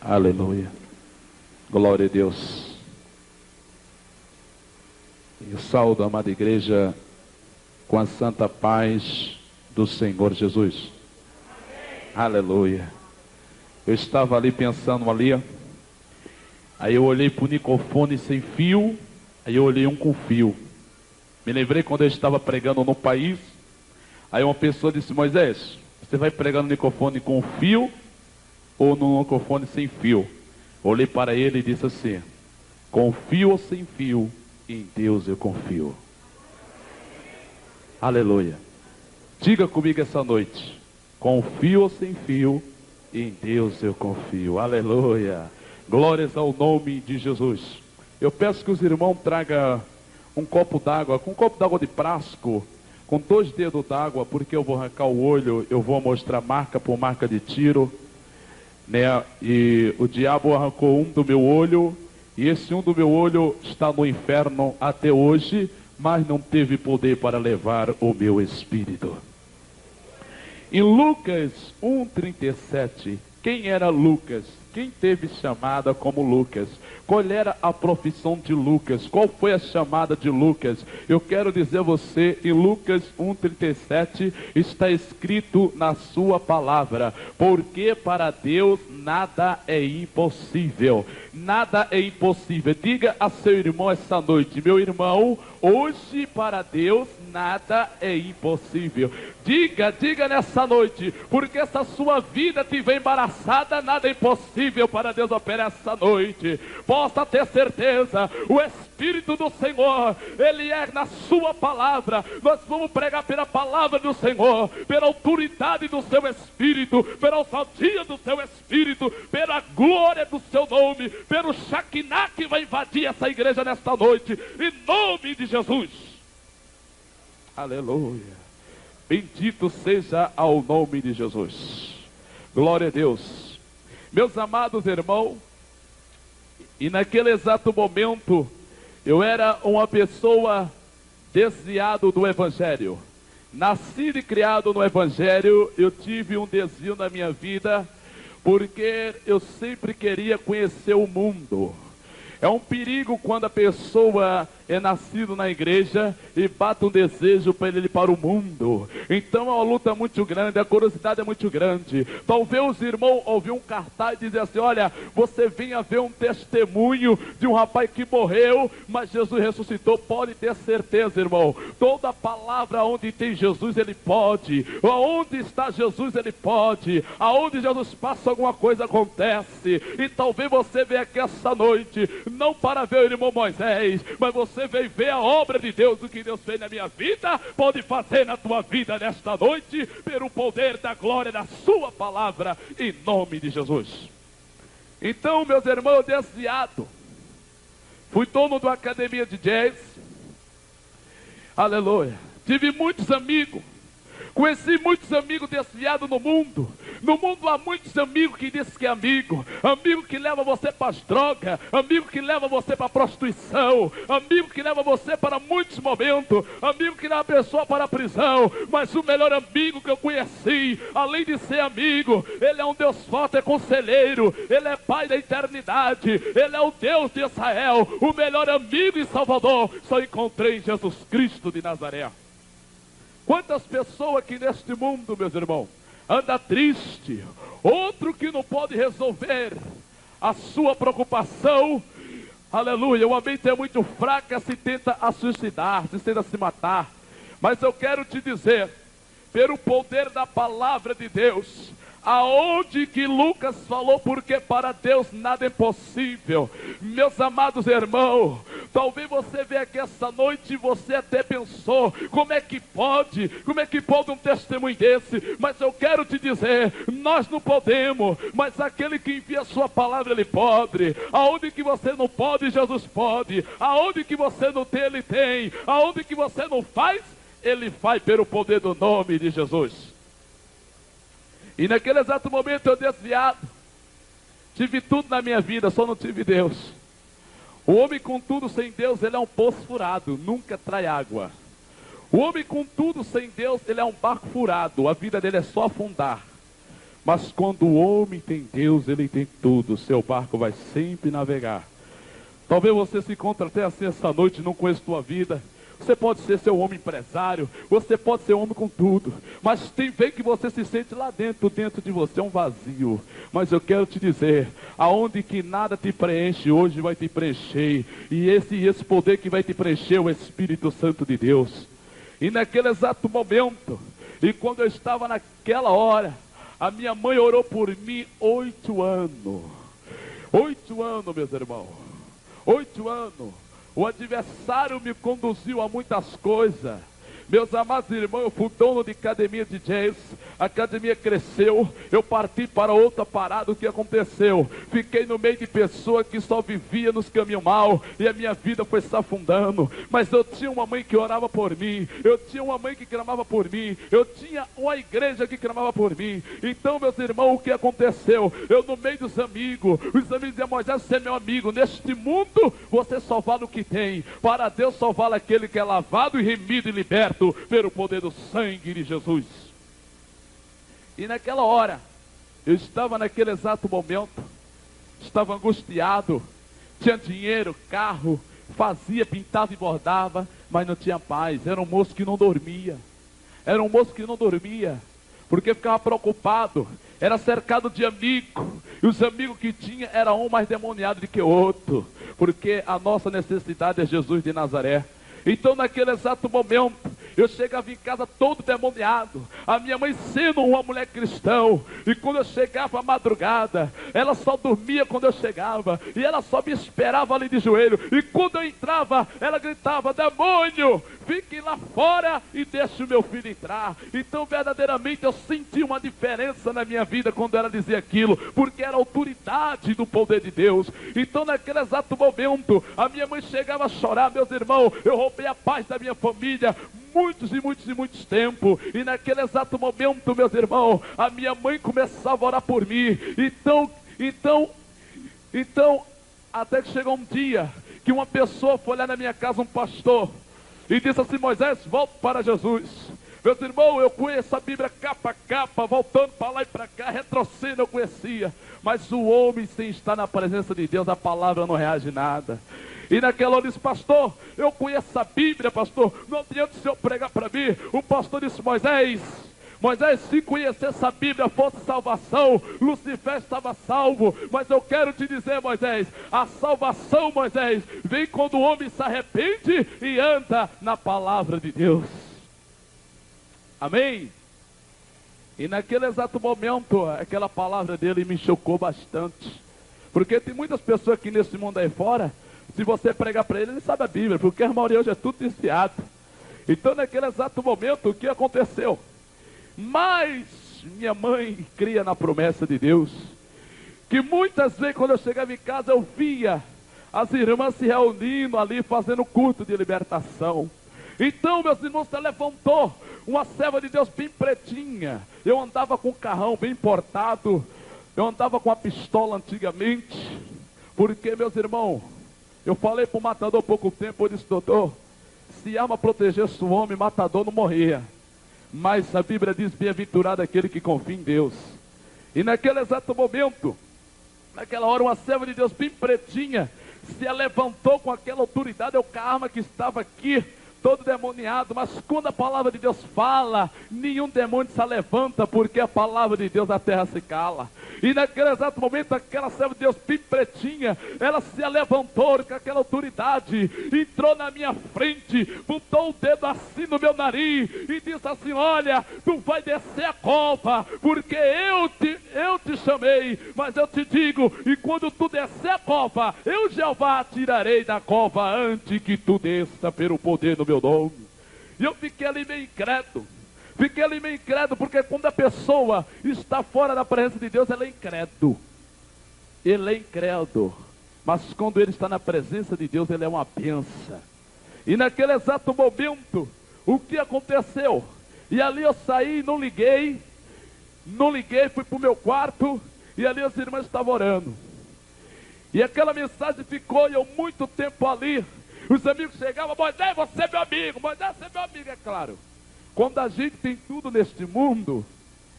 Aleluia. Glória a Deus. E eu saúdo a amada igreja com a santa paz do Senhor Jesus. Aleluia. Eu estava ali pensando ali, aí eu olhei para o microfone sem fio, aí eu olhei um com fio. Me lembrei quando eu estava pregando no país, aí uma pessoa disse: Moisés, você vai pregar no microfone com fio ou no microfone sem fio? Olhei para ele e disse assim: com fio ou sem fio, em Deus eu confio. Aleluia. Diga comigo essa noite: com fio ou sem fio, em Deus eu confio. Aleluia. Glórias ao nome de Jesus. Eu peço que os irmãos tragam um copo d'água, com um copo d'água de plástico, com 2 dedos d'água, porque eu vou arrancar o olho, eu vou mostrar marca por marca de tiro, né? E o diabo arrancou um do meu olho, e esse um do meu olho está no inferno até hoje, mas não teve poder para levar o meu espírito. Em Lucas 1,37, quem era Lucas? Quem teve chamada como Lucas? Qual era a profissão de Lucas? Qual foi a chamada de Lucas? Eu quero dizer a você, em Lucas 1,37, está escrito na sua palavra: porque para Deus nada é impossível. Nada é impossível. Diga a seu irmão essa noite: meu irmão, hoje para Deus nada é impossível. Diga nessa noite, porque essa sua vida estiver embaraçada, nada é impossível para Deus operar essa noite. Possa ter certeza, o Espírito do Senhor, Ele é na sua palavra. Nós vamos pregar pela palavra do Senhor, pela autoridade do seu Espírito, pela ousadia do seu Espírito, pela glória do seu nome, pelo Shekinah que vai invadir essa igreja nesta noite, em nome de Jesus. Aleluia. Bendito seja ao nome de Jesus. Glória a Deus. Meus amados irmãos, e naquele exato momento, eu era uma pessoa desviada do Evangelho. Nascido e criado no Evangelho, eu tive um desvio na minha vida, porque eu sempre queria conhecer o mundo. É um perigo quando a pessoa é nascido na igreja e bate um desejo para ele ir para o mundo. Então é uma luta muito grande, a curiosidade é muito grande. Talvez os irmãos ouviam um cartaz e dizer assim: olha, você venha ver um testemunho de um rapaz que morreu, mas Jesus ressuscitou. Pode ter certeza, irmão, toda palavra onde tem Jesus, ele pode. Aonde está Jesus, ele pode. Aonde Jesus passa, alguma coisa acontece. E talvez você venha aqui essa noite, não para ver o irmão Moisés, mas você veio ver a obra de Deus. O que Deus fez na minha vida, pode fazer na tua vida nesta noite, pelo poder da glória da sua palavra, em nome de Jesus. Então, meus irmãos, desviado, fui dono de uma academia de jazz. Aleluia. Tive muitos amigos. Conheci muitos amigos desviados no mundo. No mundo há muitos amigos que dizem que é amigo. Amigo que leva você para as drogas. Amigo que leva você para a prostituição. Amigo que leva você para muitos momentos. Amigo que leva a pessoa para a prisão. Mas o melhor amigo que eu conheci, além de ser amigo, ele é um Deus forte, é conselheiro. Ele é Pai da eternidade. Ele é o Deus de Israel. O melhor amigo e Salvador só encontrei em Jesus Cristo de Nazaré. Quantas pessoas aqui neste mundo, meus irmãos, anda triste, outro que não pode resolver a sua preocupação. Aleluia, uma mente é muito fraca, se tenta a suicidar, se tenta se matar. Mas eu quero te dizer, pelo poder da palavra de Deus, aonde que Lucas falou, porque para Deus nada é impossível. Meus amados irmãos, talvez você veja aqui essa noite e você até pensou: como é que pode um testemunho desse? Mas eu quero te dizer, nós não podemos, mas aquele que envia a sua palavra, ele pode. Aonde que você não pode, Jesus pode. Aonde que você não tem, ele tem. Aonde que você não faz, ele faz pelo poder do nome de Jesus. E naquele exato momento eu desviado, tive tudo na minha vida, só não tive Deus. O homem com tudo sem Deus, ele é um poço furado, nunca trai água. O homem com tudo sem Deus, ele é um barco furado, a vida dele é só afundar. Mas quando o homem tem Deus, ele tem tudo. O seu barco vai sempre navegar. Talvez você se encontre até assim essa noite, não conheça a tua vida. Você pode ser seu homem empresário, você pode ser homem com tudo, mas tem vez que você se sente lá dentro de você um vazio. Mas eu quero te dizer, aonde que nada te preenche, hoje vai te preencher. E esse poder que vai te preencher é o Espírito Santo de Deus. E naquele exato momento, e quando eu estava naquela hora, a minha mãe orou por mim 8 anos. 8 anos, meus irmãos. 8 anos. O adversário me conduziu a muitas coisas. Meus amados irmãos, eu fui dono de academia de jazz. A academia cresceu. Eu parti para outra parada. O que aconteceu? Fiquei no meio de pessoas que só viviam nos caminhos mal. E a minha vida foi se afundando. Mas eu tinha uma mãe que orava por mim. Eu tinha uma mãe que clamava por mim. Eu tinha uma igreja que clamava por mim. Então, meus irmãos, o que aconteceu? Eu no meio dos amigos. Os amigos diziam: Moisés, você é meu amigo. Neste mundo, você só vale o que tem. Para Deus só vale aquele que é lavado e remido e liberto pelo poder do sangue de Jesus. E naquela hora, eu estava naquele exato momento, estava angustiado, tinha dinheiro, carro, fazia, pintava e bordava, mas não tinha paz. Era um moço que não dormia. Era um moço que não dormia, porque ficava preocupado. Era cercado de amigos, e os amigos que tinha era um mais demoniado do que o outro, porque a nossa necessidade é Jesus de Nazaré. Então naquele exato momento, eu chegava em casa todo demoniado. A minha mãe sendo uma mulher cristã. E quando eu chegava à madrugada, ela só dormia quando eu chegava. E ela só me esperava ali de joelho. E quando eu entrava, ela gritava: demônio, fique lá fora e deixe o meu filho entrar. Então verdadeiramente eu senti uma diferença na minha vida quando ela dizia aquilo. Porque era a autoridade do poder de Deus. Então naquele exato momento, a minha mãe chegava a chorar. Meus irmãos, eu roubei a paz da minha família muitos tempos. E naquele exato momento, meus irmãos, a minha mãe começava a orar por mim. Então até que chegou um dia que uma pessoa foi lá na minha casa, um pastor, e disse assim: Moisés, volta para Jesus. Meus irmãos, eu conheço a Bíblia capa a capa, voltando para lá e para cá, retrocedendo eu conhecia. Mas o homem, sem estar na presença de Deus, a palavra não reage nada. E naquela hora disse: pastor, eu conheço a Bíblia, pastor, não adianta o senhor pregar para mim. O pastor disse: Moisés, se conhecesse a Bíblia fosse salvação, Lucifer estava salvo. Mas eu quero te dizer, Moisés, a salvação, Moisés, vem quando o homem se arrepende e anda na palavra de Deus. Amém? E naquele exato momento, aquela palavra dele me chocou bastante. Porque tem muitas pessoas aqui nesse mundo aí fora, se você pregar para ele, ele sabe a Bíblia, porque a maioria hoje é tudo desfiado. Então naquele exato momento, o que aconteceu? Mas minha mãe cria na promessa de Deus, que muitas vezes quando eu chegava em casa, eu via as irmãs se reunindo ali, fazendo culto de libertação. Então, meus irmãos, se levantou uma serva de Deus bem pretinha. Eu andava com um carrão bem importado, eu andava com a pistola antigamente, porque, meus irmãos, eu falei para o matador há pouco tempo, eu disse: doutor, se arma protegesse o homem, matador não morria. Mas a Bíblia diz: bem-aventurado aquele que confia em Deus. E naquele exato momento, naquela hora, uma serva de Deus bem pretinha se levantou com aquela autoridade, com a arma que estava aqui, todo demoniado. Mas quando a palavra de Deus fala, nenhum demônio se levanta, porque a palavra de Deus, a terra se cala. E naquele exato momento, aquela serva de Deus bem pretinha, ela se levantou com aquela autoridade, entrou na minha frente, botou o dedo assim no meu nariz e disse assim: olha, tu vai descer a cova, porque eu te chamei. Mas eu te digo, e quando tu descer a cova, eu Jeová tirarei da cova antes que tu desça pelo poder do meu nome. E eu fiquei ali meio incrédulo. Porque quando a pessoa está fora da presença de Deus, ela é incrédulo. Ele é incrédulo. Mas quando ele está na presença de Deus, ele é uma bênção. E naquele exato momento, o que aconteceu? E ali eu saí, não liguei, fui para o meu quarto, e ali as irmãs estavam orando. E aquela mensagem ficou, e eu muito tempo ali. Os amigos chegavam: Moisés, você é meu amigo, Moisés, você é meu amigo, é claro. Quando a gente tem tudo neste mundo,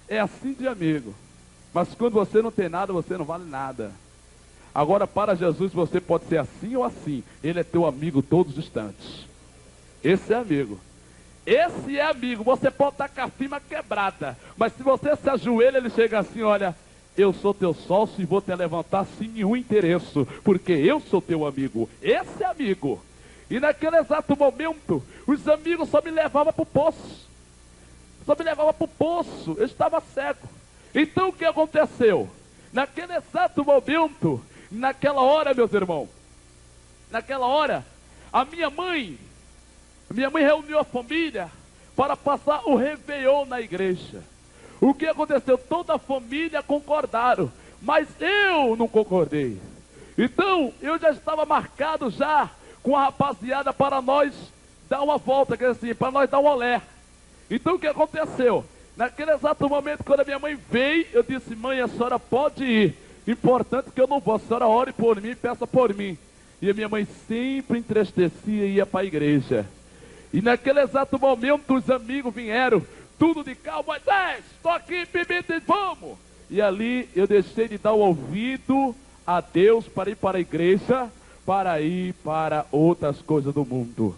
é assim de amigo. Mas quando você não tem nada, você não vale nada. Agora, para Jesus, você pode ser assim ou assim. Ele é teu amigo todos os instantes. Esse é amigo. Esse é amigo. Você pode estar com a firma quebrada, mas se você se ajoelha, ele chega assim: olha, eu sou teu sócio e vou te levantar sem nenhum interesse, porque eu sou teu amigo. Esse é amigo. E naquele exato momento, os amigos só me levavam para o poço. Só me levavam para o poço. Eu estava cego. Então o que aconteceu? Naquele exato momento, naquela hora, meus irmãos, naquela hora, a minha mãe reuniu a família para passar o Réveillon na igreja. O que aconteceu? Toda a família concordaram, mas eu não concordei. Então, eu já estava marcado já com a rapaziada para nós dar uma volta, quer dizer, para nós dar um olé. Então, o que aconteceu? Naquele exato momento, quando a minha mãe veio, eu disse: mãe, a senhora pode ir. Importante que eu não vou, a senhora ore por mim, peça por mim. E a minha mãe sempre entristecia e ia para a igreja. E naquele exato momento, os amigos vieram, tudo de carro: Moisés, estou aqui, bebendo, vamos. E ali eu deixei de dar o ouvido a Deus para ir para a igreja, para ir para outras coisas do mundo.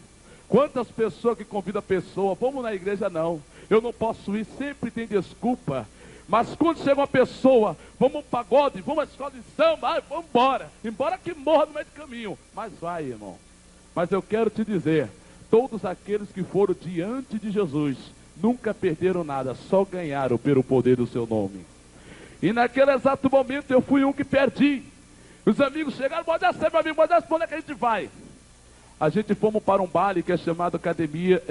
Quantas pessoas que convidam a pessoa: vamos na igreja? Não, eu não posso ir, sempre tem desculpa. Mas quando chega uma pessoa: vamos ao pagode, vamos à escola de samba, vamos embora que morra no meio do caminho. Mas vai, irmão. Mas eu quero te dizer, todos aqueles que foram diante de Jesus nunca perderam nada, só ganharam pelo poder do seu nome. E naquele exato momento eu fui um que perdi. Os amigos chegaram: Moisés, meu amigo, Moisés, para onde é que a gente vai? A gente fomos para um baile que é chamado academia,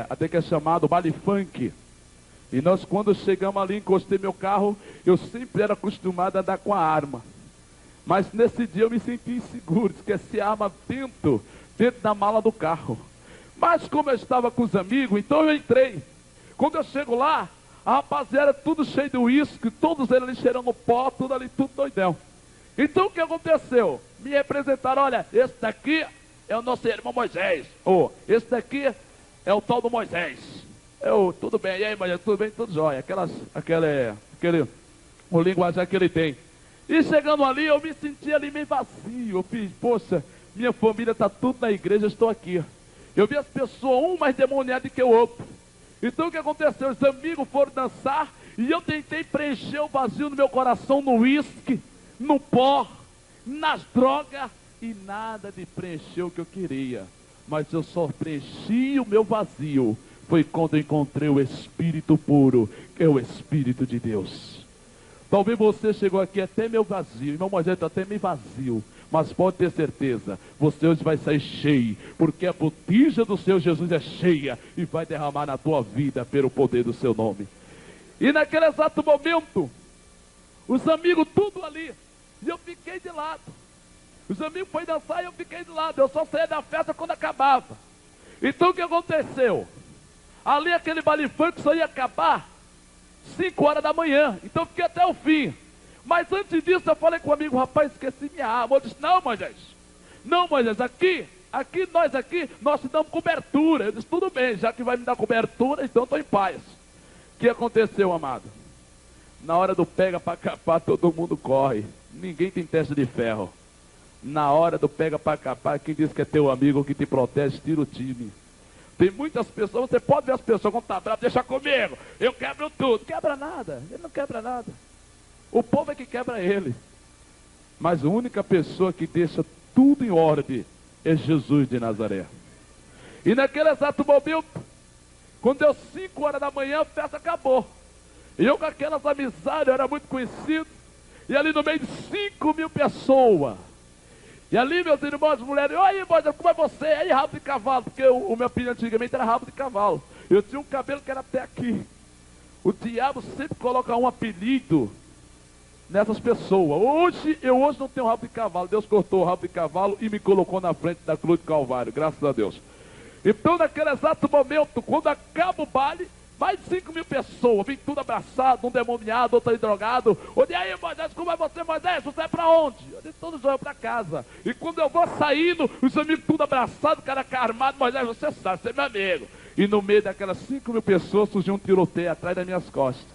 até que é chamado baile funk. E nós, quando chegamos ali, encostei meu carro, eu sempre era acostumado a andar com a arma. Mas nesse dia eu me senti inseguro, esqueci a arma dentro da mala do carro. Mas como eu estava com os amigos, então eu entrei. Quando eu chego lá, a rapaziada tudo cheio de uísque, todos eles ali cheirando pó, tudo ali, tudo doidão. Então o que aconteceu? Me representaram: olha, esse daqui é o nosso irmão Moisés. Esse daqui é o tal do Moisés. Tudo bem, e aí, Moisés, tudo bem? Tudo jóia. O linguajar que ele tem. E chegando ali, eu me senti ali meio vazio. Eu fiz: poxa, minha família está tudo na igreja, eu estou aqui. Eu vi as pessoas, um mais demoniado que o outro. Então o que aconteceu? Os amigos foram dançar e eu tentei preencher o vazio no meu coração no uísque, no pó, nas drogas, e nada de preencher o que eu queria. Mas eu só preenchi o meu vazio foi quando eu encontrei o Espírito puro, que é o Espírito de Deus. Talvez você chegou aqui até meio vazio, irmão Moisés está até meio vazio, mas pode ter certeza, você hoje vai sair cheio, porque a botija do Senhor Jesus é cheia e vai derramar na tua vida pelo poder do seu nome. E naquele exato momento, os amigos tudo ali, e eu fiquei de lado. Os amigos foram dançar e eu fiquei de lado, eu só saía da festa quando acabava. Então o que aconteceu? Ali aquele baile funk só ia acabar 5 horas da manhã, então eu fiquei até o fim. Mas antes disso eu falei com o amigo: rapaz, esqueci minha arma. Eu disse: não, Moisés, nós te damos cobertura. Eu disse: tudo bem, já que vai me dar cobertura, então estou em paz. O que aconteceu, amado? Na hora do pega para capar, todo mundo corre. Ninguém tem testa de ferro. Na hora do pega para capar, quem diz que é teu amigo, que te protege, tira o time. Tem muitas pessoas, você pode ver as pessoas quando está bravo: deixa comigo, eu quebro tudo. Quebra nada, ele não quebra nada. O povo é que quebra ele. Mas a única pessoa que deixa tudo em ordem é Jesus de Nazaré. E naquele exato momento, quando deu 5 horas da manhã, a festa acabou. E eu com aquelas amizades, eu era muito conhecido. E ali no meio de 5.000 pessoas. E ali, meus irmãos, mulheres: oi, Moisés, como é você? Aí, rabo de cavalo, porque o meu apelido antigamente era rabo de cavalo. Eu tinha um cabelo que era até aqui. O diabo sempre coloca um apelido nessas pessoas. Hoje não tenho rabo de cavalo. Deus cortou o rabo de cavalo e me colocou na frente da cruz do Calvário, graças a Deus. Então naquele exato momento, quando acaba o baile, mais de 5.000 pessoas, vem tudo abraçado, um demoniado, outro aí drogado. E aí, Moisés, como é você, Moisés? Você é para onde? Eu disse: todos vão para casa. E quando eu vou saindo, os amigos tudo abraçados, o cara armado: Moisés, você sabe, você é meu amigo. E no meio daquelas 5.000 pessoas surgiu um tiroteio atrás das minhas costas.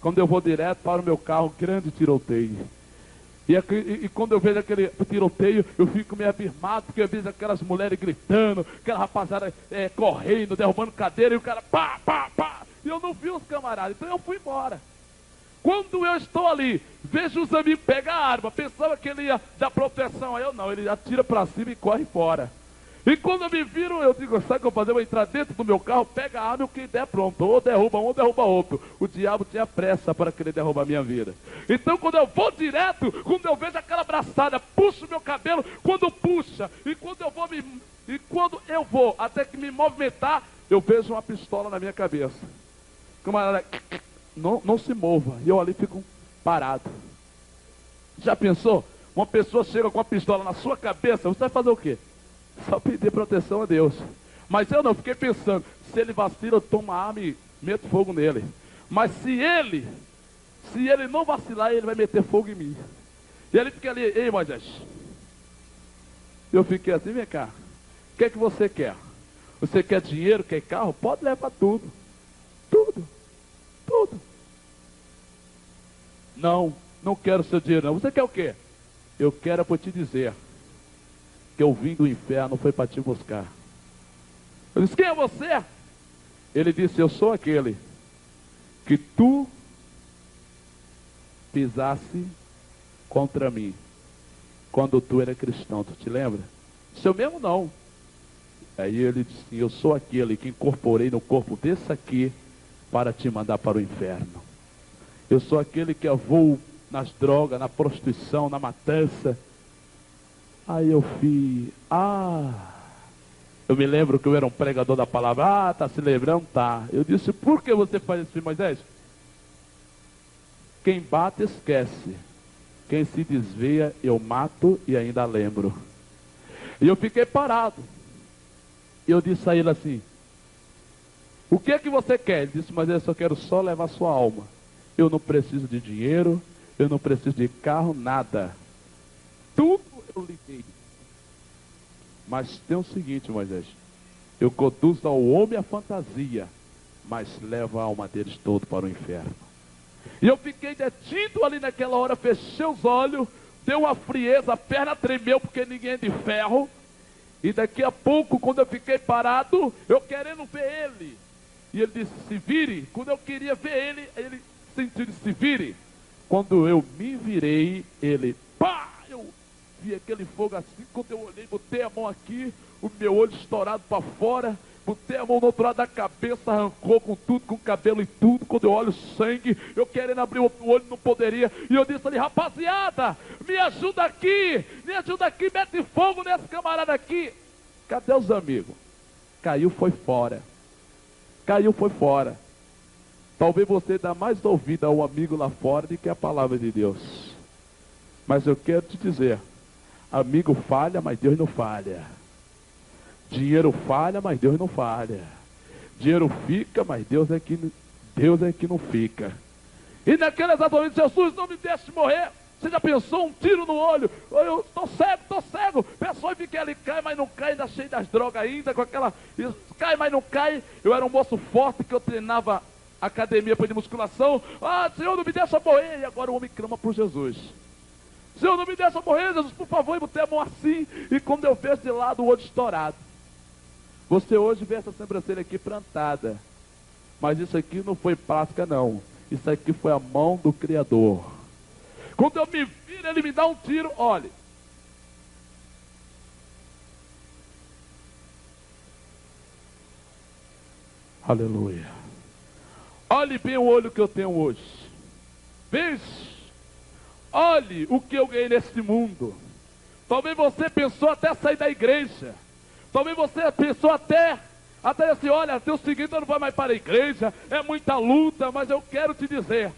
Quando eu vou direto para o meu carro, grande tiroteio. E quando eu vejo aquele tiroteio, eu fico meio abismado, porque eu vejo aquelas mulheres gritando, aquela rapaziada correndo, derrubando cadeira, e o cara pá, pá, pá. E eu não vi os camaradas, então eu fui embora. Quando eu estou ali, vejo os amigos pegar a arma, pensava que ele ia dar proteção, aí eu não, ele atira para cima e corre fora. E quando me viram, eu digo, sabe o que eu vou fazer? Eu vou entrar dentro do meu carro, pega a arma e o que der pronto. Ou derruba um, ou derruba outro. O diabo tinha pressa para querer derrubar a minha vida. Então quando eu vou direto, quando eu vejo aquela abraçada, puxo meu cabelo, quando puxa, e quando eu vou, até que me movimentar, eu vejo uma pistola na minha cabeça. Camarada, não se mova. E eu ali fico parado. Já pensou? Uma pessoa chega com uma pistola na sua cabeça, você vai fazer o quê? Só pedir proteção a Deus. Mas eu não, fiquei pensando, se ele vacila, eu tomo a arma e meto fogo nele. Mas se ele não vacilar, ele vai meter fogo em mim. E ele fica ali, ei Moisés. Eu fiquei assim, vem cá. O que é que você quer? Você quer dinheiro, quer carro? Pode levar tudo. Tudo. Tudo. Não quero seu dinheiro não. Você quer o quê? Eu quero para te dizer que eu vim do inferno, foi para te buscar. Eu disse, quem é você? Ele disse, eu sou aquele que tu pisasse contra mim, quando tu era cristão, tu te lembra? Disse, eu mesmo não. Aí ele disse, eu sou aquele que incorporei no corpo desse aqui, para te mandar para o inferno. Eu sou aquele que avou nas drogas, na prostituição, na matança. Aí eu fui, eu me lembro que eu era um pregador da palavra, tá se lembrando? Tá. Eu disse, por que você faz isso, Moisés? Quem bate esquece, quem se desvia eu mato e ainda lembro. E eu fiquei parado. E eu disse a ele assim, o que é que você quer? Ele disse, mas eu só quero só levar sua alma. Eu não preciso de dinheiro, eu não preciso de carro, nada. Tudo eu lhe dei. Mas tem o seguinte, Moisés, eu conduzo ao homem a fantasia, mas levo a alma deles todo para o inferno. E eu fiquei detido ali naquela hora, fechei os olhos, deu uma frieza, a perna tremeu porque ninguém é de ferro. E daqui a pouco, quando eu fiquei parado, eu querendo ver ele, e ele disse, se vire. Quando eu queria ver ele sentiu, se vire. Quando eu me virei, ele, pá, eu vi aquele fogo assim. Quando eu olhei, botei a mão aqui, o meu olho estourado para fora, botei a mão no outro lado da cabeça, arrancou com tudo, com o cabelo e tudo. Quando eu olho o sangue, eu querendo abrir o olho, não poderia. E eu disse ali, rapaziada, me ajuda aqui, mete fogo nesse camarada aqui. Cadê os amigos? Caiu, foi fora. Caiu, foi fora. Talvez você dê mais ouvido ao amigo lá fora do que a palavra de Deus. Mas eu quero te dizer, amigo falha, mas Deus não falha. Dinheiro falha, mas Deus não falha. Dinheiro fica, mas Deus é que não fica. E naquele exato momento, Jesus, não me deixe morrer. Você já pensou um tiro no olho? Eu estou cego. Pessoa fica ali, cai, mas não cai, ainda cheio das drogas ainda, com aquela... Cai, mas não cai. Eu era um moço forte que eu treinava academia para de musculação. Senhor, não me deixa morrer. E agora o homem clama por Jesus. Senhor, não me deixa morrer, Jesus, por favor. E botei a mão assim. E quando eu vejo de lado, o olho estourado. Você hoje vê essa sobrancelha aqui plantada. Mas isso aqui não foi plástica, não. Isso aqui foi a mão do Criador. Quando eu me viro, ele me dá um tiro, olhe. Aleluia. Olhe bem o olho que eu tenho hoje. Veja. Olhe o que eu ganhei nesse mundo. Talvez você pensou até sair da igreja. Talvez você pensou até assim, olha, teu seguinte eu não vou mais para a igreja. É muita luta, mas eu quero te dizer.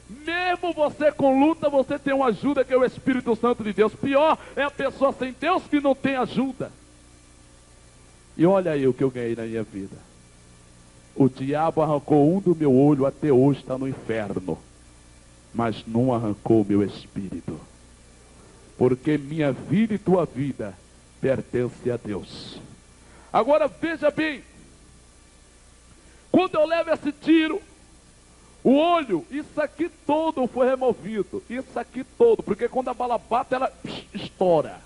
Mesmo você com luta, você tem uma ajuda que é o Espírito Santo de Deus. Pior é a pessoa sem Deus que não tem ajuda. E olha aí o que eu ganhei na minha vida. O diabo arrancou um do meu olho, até hoje está no inferno. Mas não arrancou o meu espírito. Porque minha vida e tua vida pertence a Deus. Agora veja bem. Quando eu levo esse tiro, O olho, isso aqui todo foi removido. Isso aqui todo, porque quando a bala bate, ela estoura.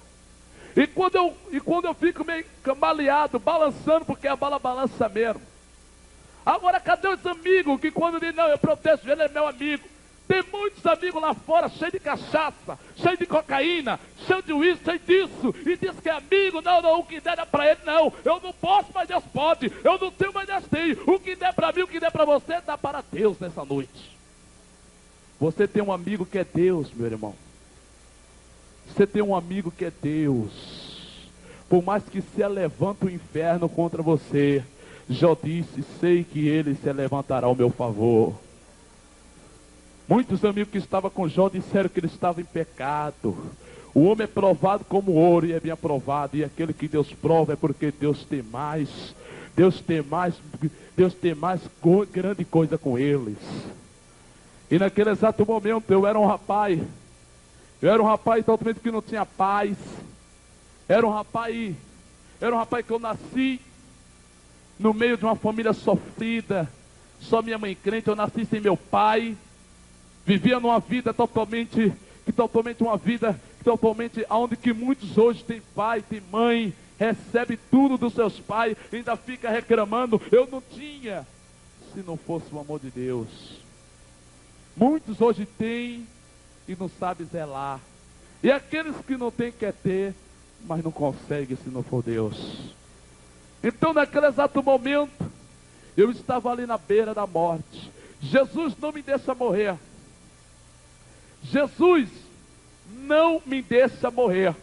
E quando eu fico meio cambaleado, balançando, porque a bala balança mesmo. Agora, cadê os amigos que quando dizem, não, eu protejo ele, é meu amigo? Tem muitos amigos lá fora, cheio de cachaça, cheio de cocaína, cheio de uísque, cheio disso. E diz que é amigo, não, o que der é para ele, não. Eu não posso, mas Deus pode. Eu não tenho, mas Deus tem. O que der para mim, o que der para você, dá para Deus nessa noite. Você tem um amigo que é Deus, meu irmão. Você tem um amigo que é Deus. Por mais que se levante o inferno contra você, Jó disse, sei que ele se levantará ao meu favor. Muitos amigos que estavam com Jó disseram que ele estava em pecado. O homem é provado como ouro e é bem aprovado. E aquele que Deus prova é porque Deus tem mais. Deus tem mais grande coisa com eles. E naquele exato momento eu era um rapaz totalmente que não tinha paz. Era um rapaz que eu nasci no meio de uma família sofrida. Só minha mãe crente, eu nasci sem meu pai. Vivia numa vida totalmente onde que muitos hoje têm pai, têm mãe, recebe tudo dos seus pais, ainda fica reclamando, eu não tinha, se não fosse o amor de Deus. Muitos hoje têm e não sabem zelar. E aqueles que não têm quer ter, mas não conseguem se não for Deus. Então naquele exato momento, eu estava ali na beira da morte. Jesus não me deixa morrer. Jesus não me deixa morrer.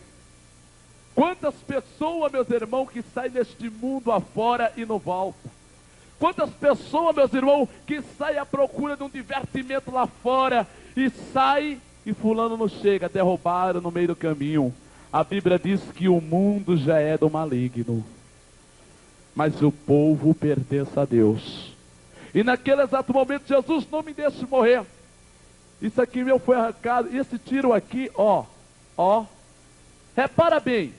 Quantas pessoas, meus irmãos, que saem deste mundo afora e não voltam? Quantas pessoas, meus irmãos, que saem à procura de um divertimento lá fora e sai e fulano não chega, derrubaram no meio do caminho. A Bíblia diz que o mundo já é do maligno, mas o povo pertence a Deus. E naquele exato momento, Jesus não me deixa morrer. Isso aqui meu foi arrancado. Esse tiro aqui, ó. Repara bem.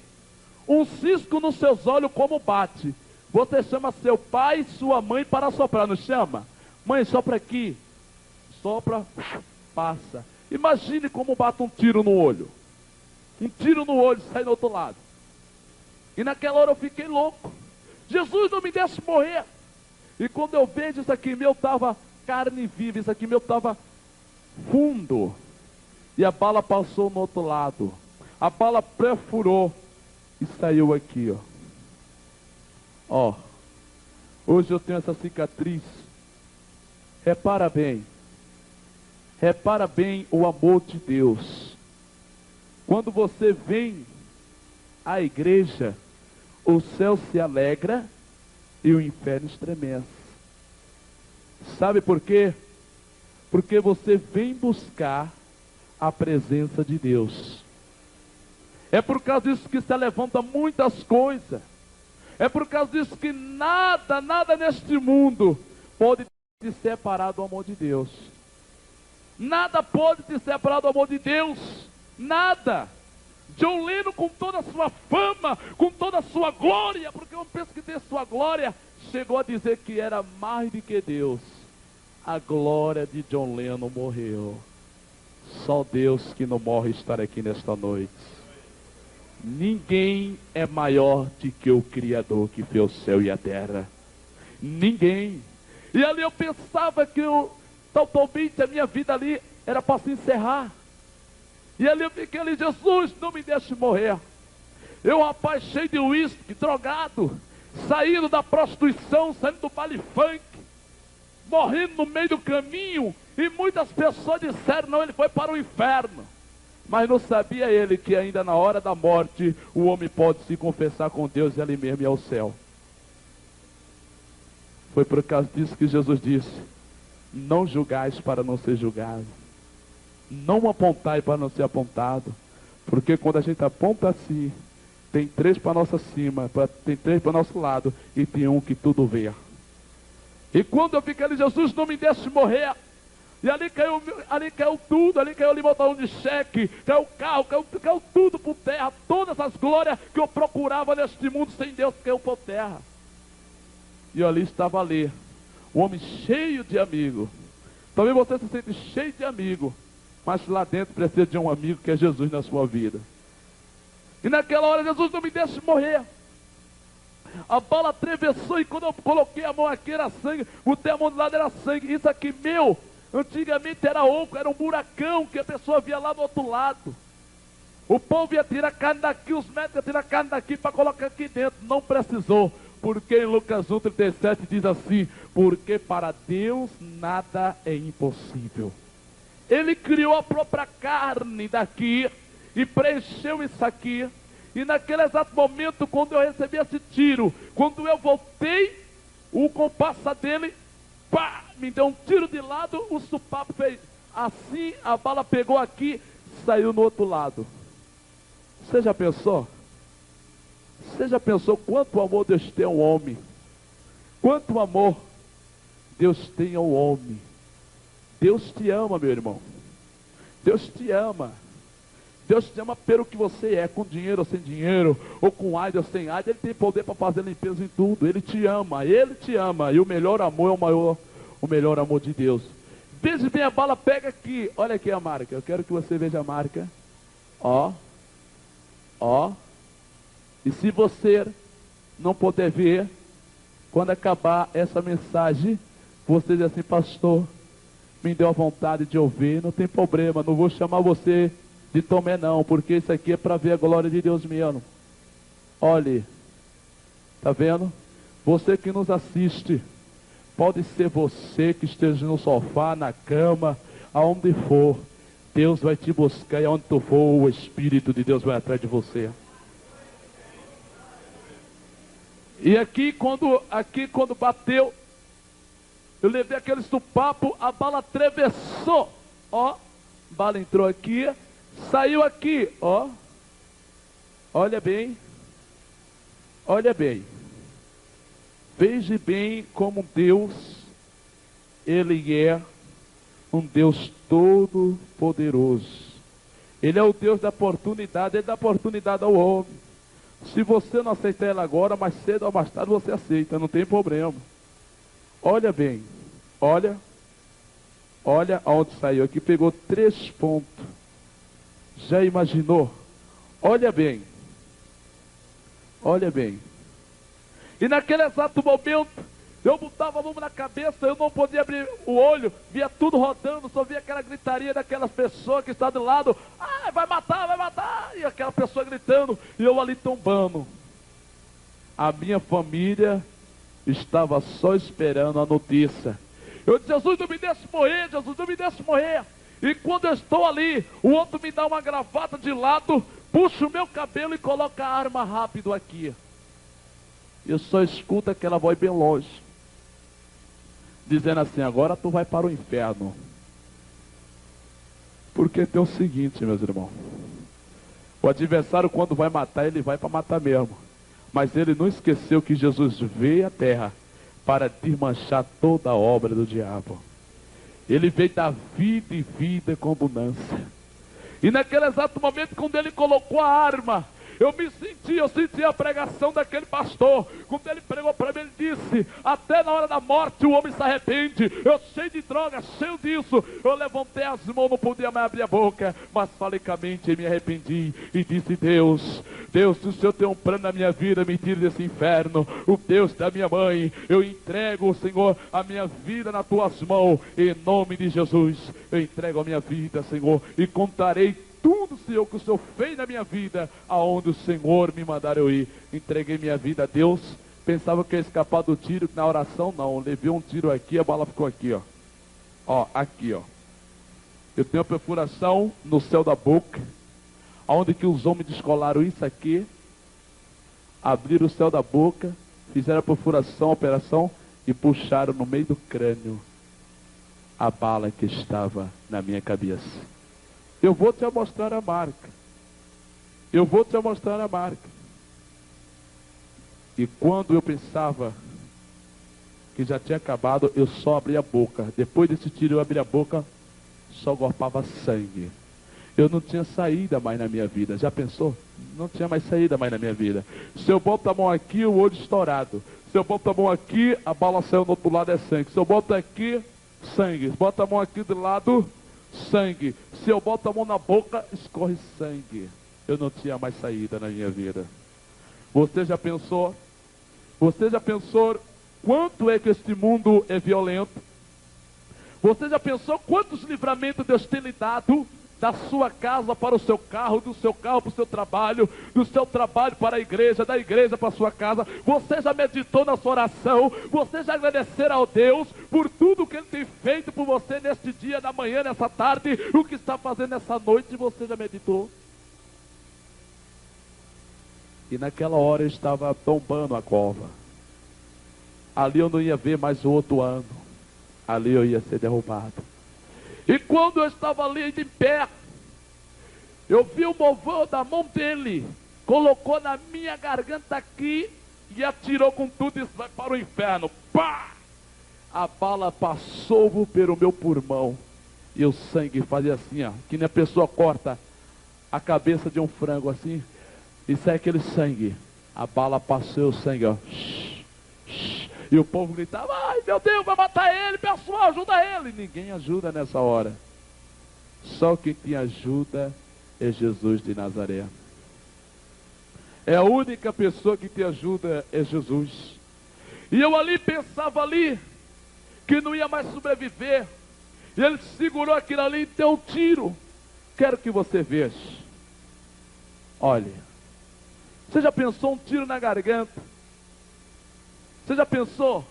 Um cisco nos seus olhos como bate. Você chama seu pai, sua mãe para soprar, não chama? Mãe, sopra aqui. Sopra, passa. Imagine como bate um tiro no olho. Um tiro no olho, sai do outro lado. E naquela hora eu fiquei louco. Jesus não me deixe morrer. E quando eu vejo isso aqui meu, estava carne viva. Isso aqui meu estava fundo, e a bala passou no outro lado, a bala perfurou e saiu aqui, ó. Hoje eu tenho essa cicatriz. Repara bem o amor de Deus. Quando você vem à igreja, o céu se alegra e o inferno estremece. Sabe por quê? Porque você vem buscar a presença de Deus. É por causa disso que se levanta muitas coisas. É por causa disso que nada neste mundo pode te separar do amor de Deus. Nada pode te separar do amor de Deus. Nada. John Lennon, com toda a sua fama, com toda a sua glória, porque eu penso que tem sua glória, chegou a dizer que era mais do que Deus. A glória de John Lennon morreu. Só Deus que não morre estar aqui nesta noite. Ninguém é maior do que o Criador que fez o céu e a terra. Ninguém. E ali eu pensava que totalmente a minha vida ali era para se encerrar. E ali eu fiquei ali, Jesus, não me deixe morrer. Eu, um rapaz cheio de uísque, drogado, saindo da prostituição, saindo do baile funk, morrendo no meio do caminho, e muitas pessoas disseram, não, ele foi para o inferno. Mas não sabia ele que ainda na hora da morte, o homem pode se confessar com Deus e ali mesmo ir ao céu. Foi por causa disso que Jesus disse, não julgais para não ser julgado. Não apontai para não ser apontado. Porque quando a gente aponta assim, tem 3 para nossa cima, tem 3 para nosso lado, e tem um que tudo vê. E quando eu fiquei ali, Jesus, não me deixe morrer. E ali caiu tudo, ali caiu ali botão de cheque, caiu o carro, caiu tudo por terra. Todas as glórias que eu procurava neste mundo sem Deus caiu por terra. E ali estava ali, um homem cheio de amigos, Talvez você se sente cheio de amigo, mas lá dentro precisa de um amigo que é Jesus na sua vida. E naquela hora, Jesus, não me deixe morrer. A bala atravessou e quando eu coloquei a mão aqui era sangue, botei a mão do lado era sangue. Isso aqui meu, antigamente era oco, era um buracão que a pessoa via lá do outro lado. O povo ia tirar carne daqui, os médicos iam tirar carne daqui para colocar aqui dentro. Não precisou, porque em Lucas 1,37 diz assim: porque para Deus nada é impossível. Ele criou a própria carne daqui e preencheu isso aqui. E naquele exato momento, quando eu recebi esse tiro, quando eu voltei, o compassa dele, pá, me deu um tiro de lado, o supapo fez assim, a bala pegou aqui, saiu no outro lado. Você já pensou? Você já pensou quanto amor Deus tem ao homem? Quanto amor Deus tem ao homem? Deus te ama, meu irmão. Deus te ama. Deus te ama pelo que você é, com dinheiro ou sem dinheiro, ou com AIDS ou sem AIDS. Ele tem poder para fazer limpeza em tudo. Ele te ama, Ele te ama. E o melhor amor é o melhor amor de Deus. Veja bem, a bala pega aqui. Olha aqui a marca. Eu quero que você veja a marca. Ó. Ó. E se você não puder ver, quando acabar essa mensagem, você diz assim: pastor, me deu a vontade de ouvir. Não tem problema, não vou chamar você de Tomé não, porque isso aqui é para ver a glória de Deus mesmo. Olhe, tá vendo? Você que nos assiste, pode ser você que esteja no sofá, na cama, aonde for, Deus vai te buscar, e aonde tu for, o Espírito de Deus vai atrás de você. E aqui quando bateu, eu levei aquele supapo, a bala atravessou, ó, a bala entrou aqui, saiu aqui, ó. Olha bem. Olha bem. Veja bem como Deus, Ele é um Deus todo poderoso. Ele é o Deus da oportunidade, Ele dá oportunidade ao homem. Se você não aceitar Ele agora, mais cedo ou mais tarde você aceita, não tem problema. Olha bem. Olha. Olha aonde saiu aqui, pegou 3 pontos. Já imaginou? Olha bem. Olha bem. E naquele exato momento, eu botava a mão na cabeça, eu não podia abrir o olho, via tudo rodando, só via aquela gritaria daquelas pessoas que estavam do lado. Ah, vai matar, vai matar! E aquela pessoa gritando, e eu ali tombando. A minha família estava só esperando a notícia. Eu disse: Jesus, não me deixe morrer, Jesus, não me deixe morrer. E quando eu estou ali, o outro me dá uma gravata de lado, puxa o meu cabelo e coloca a arma rápido aqui. Eu só escuto aquela voz bem longe, dizendo assim: agora tu vai para o inferno. Porque tem o seguinte, meus irmãos, o adversário quando vai matar, ele vai para matar mesmo. Mas ele não esqueceu que Jesus veio à terra para desmanchar toda a obra do diabo. Ele veio dar vida e vida com abundância. E naquele exato momento, quando ele colocou a arma, eu senti a pregação daquele pastor. Quando ele pregou para mim, ele disse: até na hora da morte o homem se arrepende. Eu cheio de droga, cheio disso, eu levantei as mãos, não podia mais abrir a boca, mas falicamente me arrependi e disse: Deus, se o Senhor tem um plano na minha vida, me tire desse inferno. O Deus da minha mãe, eu entrego, Senhor, a minha vida nas tuas mãos, em nome de Jesus. Eu entrego a minha vida, Senhor, e contarei tudo, Senhor, que o Senhor fez na minha vida, aonde o Senhor me mandar eu ir. Entreguei minha vida a Deus. Pensava que ia escapar do tiro, na oração não. Levei um tiro aqui, a bala ficou aqui, ó. Ó, aqui, ó. Eu tenho a perfuração no céu da boca, aonde que os homens descolaram isso aqui, abriram o céu da boca, fizeram a perfuração, a operação, e puxaram no meio do crânio a bala que estava na minha cabeça. Eu vou te mostrar a marca. Eu vou te mostrar a marca. E quando eu pensava que já tinha acabado, eu só abri a boca. Depois desse tiro eu abri a boca, só gorpava sangue. Eu não tinha saída mais na minha vida. Já pensou? Não tinha mais saída mais na minha vida. Se eu boto a mão aqui, o olho estourado. Se eu boto a mão aqui, a bala saiu do outro lado, é sangue. Se eu boto aqui, sangue. Bota a mão aqui do lado, sangue. Se eu boto a mão na boca, escorre sangue. Eu não tinha mais saída na minha vida. Você já pensou? Você já pensou quanto é que este mundo é violento? Você já pensou quantos livramentos Deus tem lhe dado? Da sua casa para o seu carro, do seu carro para o seu trabalho, do seu trabalho para a igreja, da igreja para a sua casa. Você já meditou na sua oração? Você já agradeceu ao Deus por tudo que Ele tem feito por você neste dia, na manhã, nessa tarde, o que está fazendo nessa noite? Você já meditou? E naquela hora eu estava tombando a cova. Ali eu não ia ver mais o outro ano. Ali eu ia ser derrubado. E quando eu estava ali de pé, eu vi o mover da mão dele, colocou na minha garganta aqui e atirou com tudo e vai para o inferno. Pá! A bala passou pelo meu pulmão e o sangue fazia assim, ó, que nem a pessoa corta a cabeça de um frango assim, e sai aquele sangue. A bala passou o sangue, ó. E o povo gritava: ai meu Deus, vai matar ele, pessoal, ajuda ele. Ninguém ajuda nessa hora. Só quem te ajuda é Jesus de Nazaré. É a única pessoa que te ajuda, é Jesus. E eu ali pensava ali que não ia mais sobreviver. E ele segurou aquilo ali e deu um tiro. Quero que você veja. Olha, você já pensou um tiro na garganta? Você já pensou?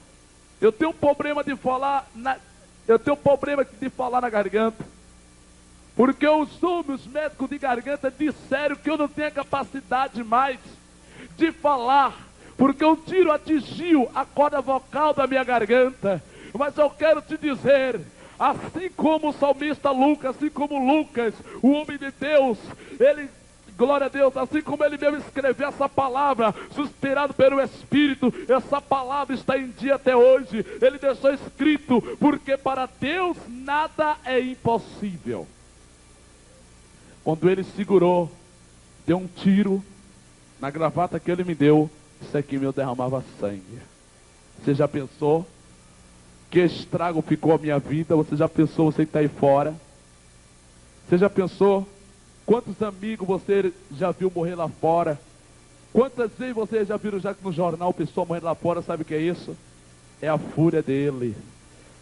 Eu tenho um problema de falar na garganta. Porque os médicos de garganta disseram que eu não tenho capacidade mais de falar. Porque um tiro atingiu a corda vocal da minha garganta. Mas eu quero te dizer, assim como o salmista Lucas, assim como Lucas, o homem de Deus, ele... glória a Deus, assim como ele mesmo escreveu essa palavra, suspirado pelo Espírito, essa palavra está em dia até hoje. Ele deixou escrito, porque para Deus nada é impossível. Quando ele segurou, deu um tiro na gravata que ele me deu, isso aqui me derramava sangue. Você já pensou que estrago ficou a minha vida? Você já pensou, você que está aí fora? Você já pensou quantos amigos você já viu morrer lá fora? Quantas vezes você já viu já no jornal pessoa morrendo lá fora? Sabe o que é isso? É a fúria dele.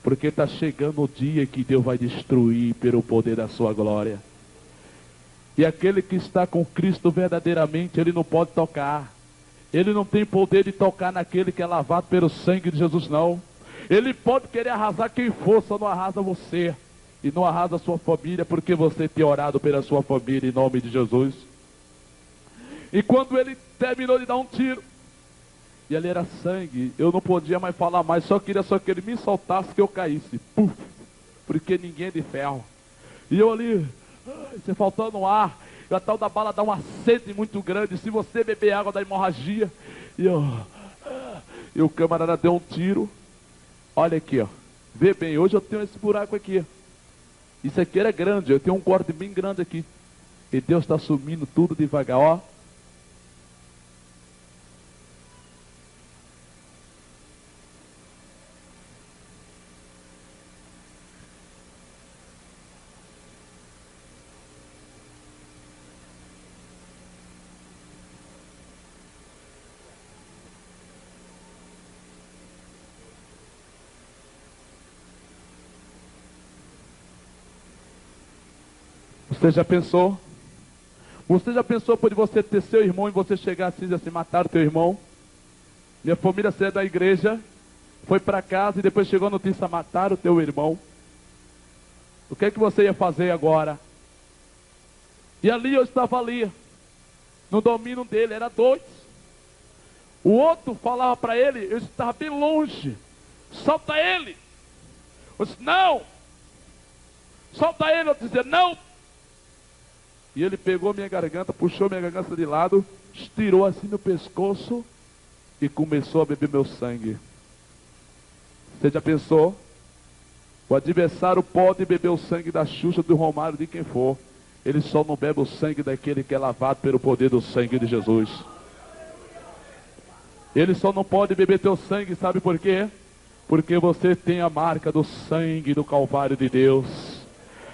Porque está chegando o dia que Deus vai destruir pelo poder da sua glória. E aquele que está com Cristo verdadeiramente, ele não pode tocar. Ele não tem poder de tocar naquele que é lavado pelo sangue de Jesus, não. Ele pode querer arrasar quem for, só não arrasa você. E não arrasa a sua família, porque você tem orado pela sua família em nome de Jesus. E quando ele terminou de dar um tiro, e ali era sangue, eu não podia mais falar mais, só queria que ele me soltasse, que eu caísse. Puf, porque ninguém é de ferro. E eu ali, você faltando ar, e a tal da bala dá uma sede muito grande, se você beber água da hemorragia. E o camarada deu um tiro. Olha aqui, ó, vê bem, hoje eu tenho esse buraco aqui. Isso aqui era grande, eu tenho um corte bem grande aqui. E Deus está sumindo tudo devagar, ó. Você já pensou? Você já pensou por você ter seu irmão e você chegar assim e assim, matar o teu irmão? Minha família saiu da igreja, foi para casa e depois chegou a notícia: matar o teu irmão. O que é que você ia fazer agora? E ali eu estava ali, no domínio dele, era dois. O outro falava para ele, eu estava bem longe: solta ele. Eu disse: não. Solta ele. Eu dizia: não. E ele pegou minha garganta, puxou minha garganta de lado, estirou assim no pescoço e começou a beber meu sangue. Você já pensou? O adversário pode beber o sangue da Xuxa, do Romário, de quem for. Ele só não bebe o sangue daquele que é lavado pelo poder do sangue de Jesus. Ele só não pode beber teu sangue, sabe por quê? Porque você tem a marca do sangue do Calvário de Deus.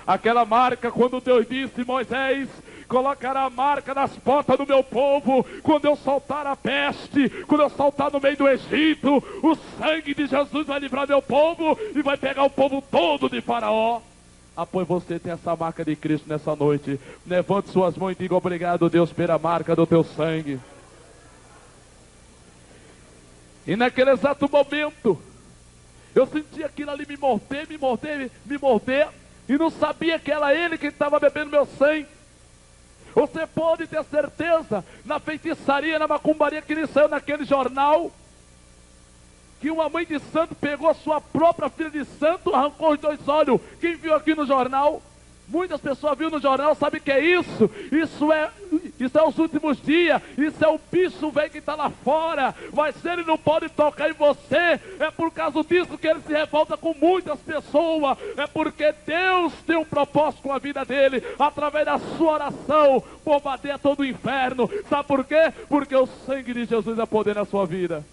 Aquela marca quando Deus disse: Moisés, colocará a marca nas portas do meu povo, quando eu soltar a peste, quando eu soltar no meio do Egito, o sangue de Jesus vai livrar meu povo e vai pegar o povo todo de Faraó. Ah, pois você tem essa marca de Cristo nessa noite. Levante suas mãos e diga: obrigado, Deus, pela marca do teu sangue. E naquele exato momento, eu senti aquilo ali me morder, e não sabia que era ele que estava bebendo meu sangue. Você pode ter certeza, na feitiçaria, na macumbaria que ele saiu naquele jornal, que uma mãe de santo pegou a sua própria filha de santo, arrancou os 2 olhos. Quem viu aqui no jornal? Muitas pessoas viram no jornal, sabe o que é isso? Isso é os últimos dias. Isso é o bicho velho que está lá fora. Mas se ele não pode tocar em você, é por causa disso que ele se revolta com muitas pessoas. É porque Deus tem um propósito com a vida dele. Através da sua oração, bombardeia todo o inferno. Sabe por quê? Porque o sangue de Jesus é poder na sua vida.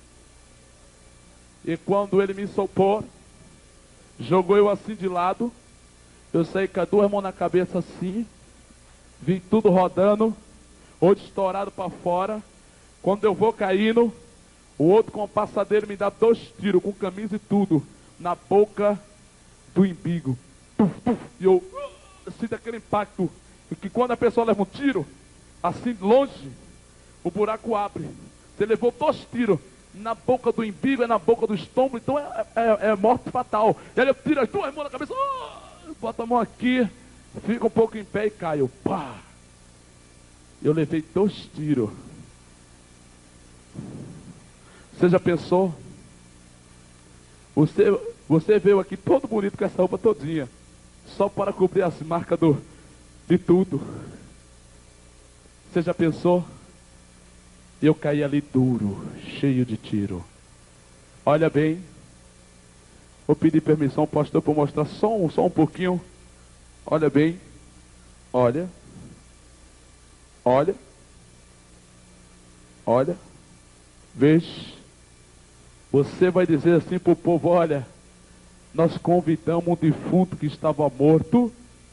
E quando ele me sopou, jogou eu assim de lado. Eu saí com as 2 mãos na cabeça assim, vim tudo rodando, outro estourado para fora. Quando eu vou caindo, o outro com a passadeira me dá 2 tiros, com camisa e tudo, na boca do umbigo. E eu sinto aquele impacto, que quando a pessoa leva um tiro, assim longe, o buraco abre. Você levou 2 tiros, na boca do umbigo, é na boca do estômago, então é morte fatal. E aí eu tiro as 2 mãos na cabeça, bota a mão aqui, fica um pouco em pé e caiu. Pá! Eu levei 2 tiros. Você já pensou? Você veio aqui todo bonito com essa roupa todinha, só para cobrir as marcas de tudo. Você já pensou? Eu caí ali duro, cheio de tiro. Olha bem. Vou pedir permissão, pastor, para mostrar só um pouquinho. Olha bem. Olha. Olha. Olha. Veja. Você vai dizer assim para o povo: olha, nós convidamos um defunto que estava morto,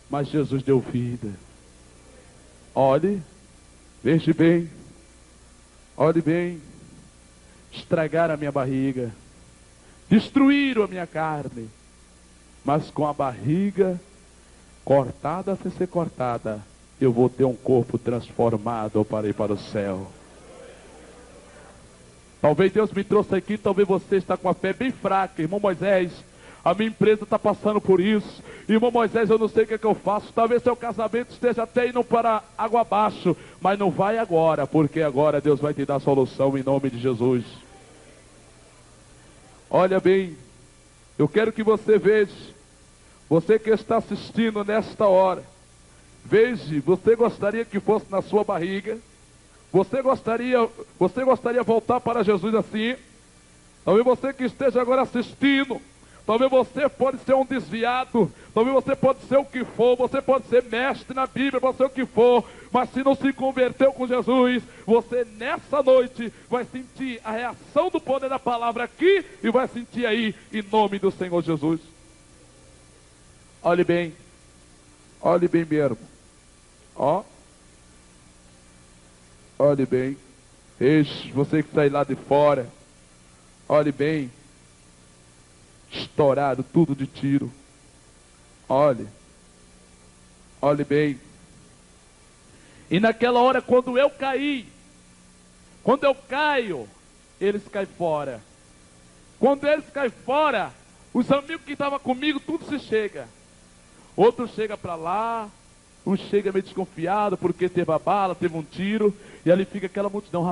mas Jesus deu vida. Olhe. Veja bem. Olhe bem. Estragaram a minha barriga, destruíram a minha carne, mas com a barriga cortada, sem ser cortada, eu vou ter um corpo transformado para ir para o céu. Talvez Deus me trouxe aqui, talvez você está com a fé bem fraca. Irmão Moisés, a minha empresa está passando por isso. Irmão Moisés, eu não sei o que é que eu faço. Talvez seu casamento esteja até indo para água abaixo, mas não vai agora, porque agora Deus vai te dar a solução em nome de Jesus. Olha bem, eu quero que você veja, você que está assistindo nesta hora, veja, você gostaria que fosse na sua barriga? Você gostaria voltar para Jesus assim? Talvez você que esteja agora assistindo, talvez você pode ser um desviado, talvez você pode ser o que for, você pode ser mestre na Bíblia, pode ser o que for, mas se não se converteu com Jesus, você nessa noite vai sentir a reação do poder da palavra aqui e vai sentir aí, em nome do Senhor Jesus. Olhe bem mesmo, ó, olhe bem, você que sai lá de fora, olhe bem, estourado tudo de tiro, olhe bem. E naquela hora, quando eu caio, eles caem fora. Quando eles caem fora, os amigos que estavam comigo, tudo se chega. Outro chega para lá, um chega meio desconfiado, porque teve a bala, teve um tiro, e ali fica aquela multidão.